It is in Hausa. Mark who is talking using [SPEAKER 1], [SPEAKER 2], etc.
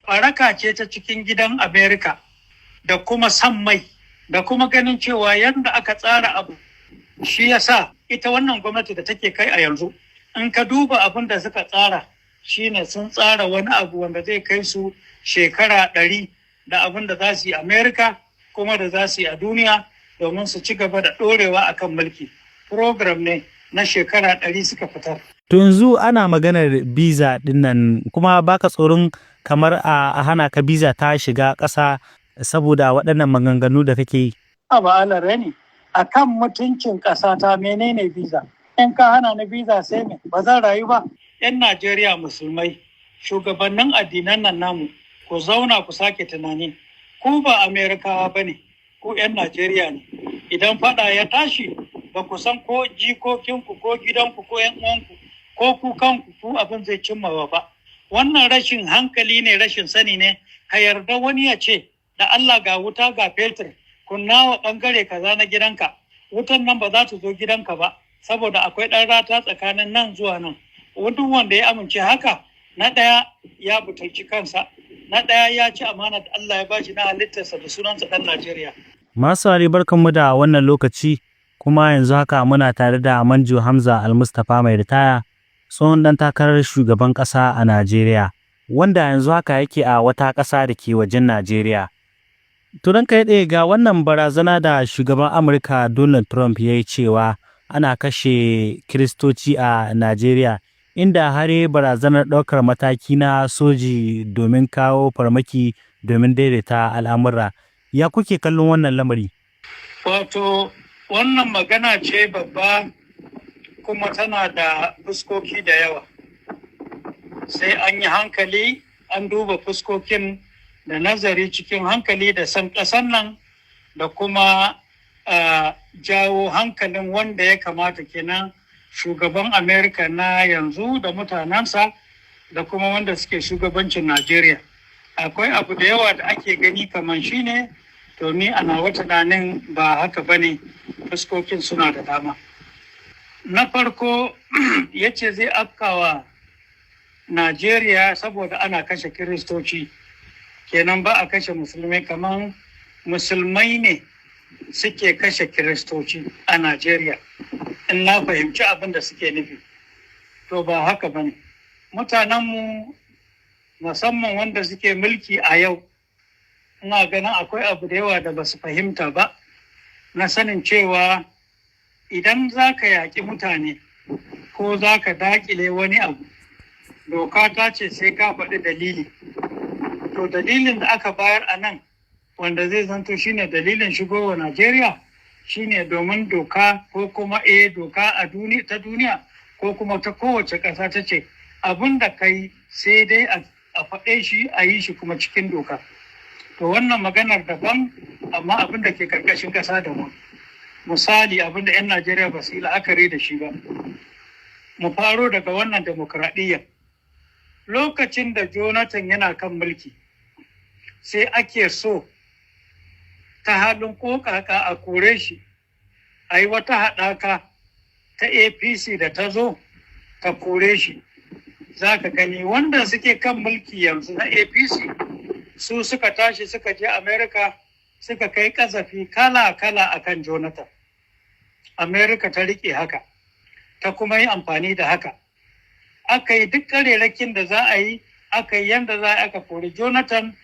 [SPEAKER 1] Faraka ce ta cikin gidan Amerika da kuma san mai da kuma ganin cewa yadda aka tsara abu shi yasa ita wannan gwamnati da take kai a yanzu in ka duba abin da suka tsara shine sun tsara wani abu wanda zai kai su shekara 100 da abin da za su yi Amerika kuma da za su yi a duniya domin su ci gaba da ɗorewa akan mulki. Program ne na shekara 100 suka fitar.
[SPEAKER 2] To yanzu ana maganar biza dinnan kuma baka tsoron kamar a hana ka biza ta shiga ƙasa saboda waɗannan maganganu da kake yi.
[SPEAKER 1] Ba alare ne a kan mutuncin ƙasa ta menene biza? In ka hana ni biza sai me? Ba zan rayu ba. 'Yan Najeriya musulmai, shugabannin addinan nan namu, ku zauna ku sake tunani. Ku ba Amerikawa ba ne, ku 'yan Najeriya ne. Idan faɗa ya tashi, ba ku san ko jikokinku ko gidanku ko 'yan uwanku ko ku kanku ku abin zai cimmawa ba. Wannan rashin hankali ne, rashin sani ne, ka yarda wani ya ce, da Allah ga wuta ga fetur, kunna wa ɓangare kaza na gidanka, wutan nan ba za ta zo gidanka ba, saboda akwai ɗan rata tsakanin nan zuwa nan. Duk wanda ya amince haka, na ɗaya ya butulci kansa, na ɗaya ya ci amana da Allah ya bashi na halittarsa da sunansa ɗan Najeriya.
[SPEAKER 2] Masu saurare barkanmu da wannan lokaci, kuma yanzu haka muna tare da Manjo Hamza Al-Mustapha mai ritaya, tsohon ɗan takarar shugaban ƙasa a Najeriya, wanda yanzu haka yake a wata ƙasa da ke wajen Najeriya. Turan kai ɗaya ga wannan barazana da shugaban Amurka Donald Trump ya yi cewa ana kashe Kiristoci a Najeriya, inda har barazanar ɗaukar mataki na soji domin kawo farmaki domin daidaita al'amura. Ya kuke kallon wannan lamari?
[SPEAKER 1] Wato, wannan magana ce babba kuma tana da fuskoki da yawa. Sai an yi hankali, an duba fuskokin da nazari cikin hankali da san ƙasan nan da kuma jawo hankalin wanda ya kamata kenan shugaban Amerika na yanzu da mutanensa da kuma wanda suke shugabancin Najeriya. Akwai abu da yawa da ake gani kamar shi ne, to ni ana wata tunanin ba haka ba ne, fuskokin suna da dama. Na farko ya ce zai afkawa Najeriya saboda ana kashe Kiristoci, kenan ba a kashe musulmai, kamar musulmai ne suke kashe Kiristoci a Najeriya. In na fahimci abin da suke nufi, to ba haka ba ne. Mutanenmu musamman wanda suke mulki a yau, ina ganin akwai abu da yawa da ba su fahimta ba, na sanin cewa idan za ka yaƙi mutane ko za ka daƙile wani abu, doka ta ce sai ka faɗi dalili. To dalilin da aka bayar a nan, wanda zai zanto shine dalilin shigowa Najeriya, shine domin doka ko kuma doka ta duniya ko kuma ta kowace ƙasa ta ce abin da kai sai dai a faɗe shi a yi shi kuma cikin doka. To wannan maganar daban, amma abin da ke ƙarƙashin ƙasa daban. Misali abin da 'yan Najeriya ba su yi la'akari da shi ba. Mu faro daga wannan demokradiyya. Lokacin da Jonathan yana kan mulki, sai ake so ta halin kokaka a kore shi, a yi wata haɗaka ta APC da ta zo ta kore shi. Za ka gani wanda suke kan mulki yanzu na APC su suka tashi suka je Amerika suka kai ƙazafi kala-kala a kan Jonathan. Amerika ta riƙe haka, ta kuma yi amfani da haka. Aka yi duk ƙarerakin da za a yi, aka yi yadda za a aka kori Jonathan